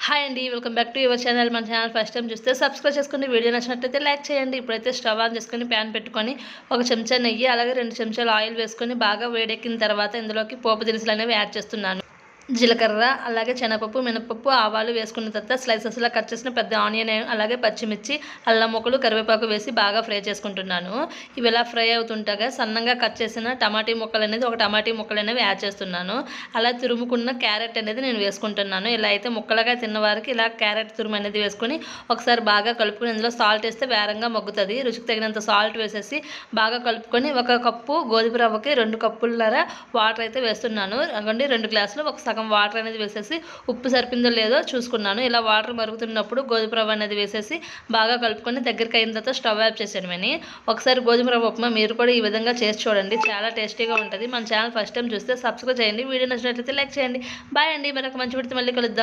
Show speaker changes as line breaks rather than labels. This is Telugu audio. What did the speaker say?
హాయ్ అండి, welcome back to your channel. మన ఛానల్ ఫస్ట్ టైం చూస్తే సబ్స్క్రైబ్ చేసుకుని వీడియో నచ్చినట్లయితే లైక్ చేయండి. ఇప్పుడైతే స్టవ్ ఆన్ చేసుకొని ప్యాన్ పెట్టుకొని ఒక చెంచా నెయ్యి అలాగే 2 చెంచాలు ఆయిల్ వేసుకొని బాగా వేడెక్కిన తర్వాత ఇందులోకి పోపు దినుసులు అనేవి యాడ్ చేస్తున్నాను. జీలకర్ర అలాగే శనగపప్పు, మినపప్పు, ఆవాలు వేసుకున్న తర్వాత స్లైసెస్లా కట్ చేసిన పెద్ద ఆనియన్ అలాగే పచ్చిమిర్చి, అల్లం ముక్కలు, కరివేపాకు వేసి బాగా ఫ్రై చేసుకుంటున్నాను. ఇవి ఇలా ఫ్రై అవుతుండగా సన్నంగా కట్ చేసిన టమాటీ ముక్కలు అనేది ఒక టమాటీ ముక్కలు అనేవి యాడ్ చేస్తున్నాను. అలా తురుముకున్న క్యారెట్ అనేది నేను వేసుకుంటున్నాను. ఇలా అయితే ముక్కలుగా తిన్న వారికి ఇలా క్యారెట్ తురుము అనేది వేసుకొని ఒకసారి బాగా కలుపుకొని ఇందులో సాల్ట్ వేస్తే వేరంగా మగ్గుతుంది. రుచికి తగినంత సాల్ట్ వేసేసి బాగా కలుపుకొని 1 కప్పు గోధుమ రవ్వకి 2 కప్పులన్నర వాటర్ అయితే వేస్తున్నాను. అవ్వండి 2 గ్లాసులు ఒక సగం వాటర్ అనేది వేసేసి ఉప్పు సరిపోయిందో లేదో చూసుకున్నాను. ఇలా వాటర్ మరుగుతున్నప్పుడు గోధుమ రవ్వ అనేది వేసేసి బాగా కలుపుకొని దగ్గరికి అయిన తర్వాత స్టవ్ ఆఫ్ చేసేయడమని. ఒకసారి గోధుమ రవ్వ ఉప్మా మీరు కూడా ఈ విధంగా చేసి చూడండి, చాలా టేస్టీగా ఉంటుంది. మన ఛానల్ ఫస్ట్ టైం చూస్తే సబ్స్క్రైబ్ చేయండి. వీడియో నచ్చినట్లయితే లైక్ చేయండి. బాయ్ అండి, మరొక మంచి వీడియోతో మళ్ళీ కలుద్దాం.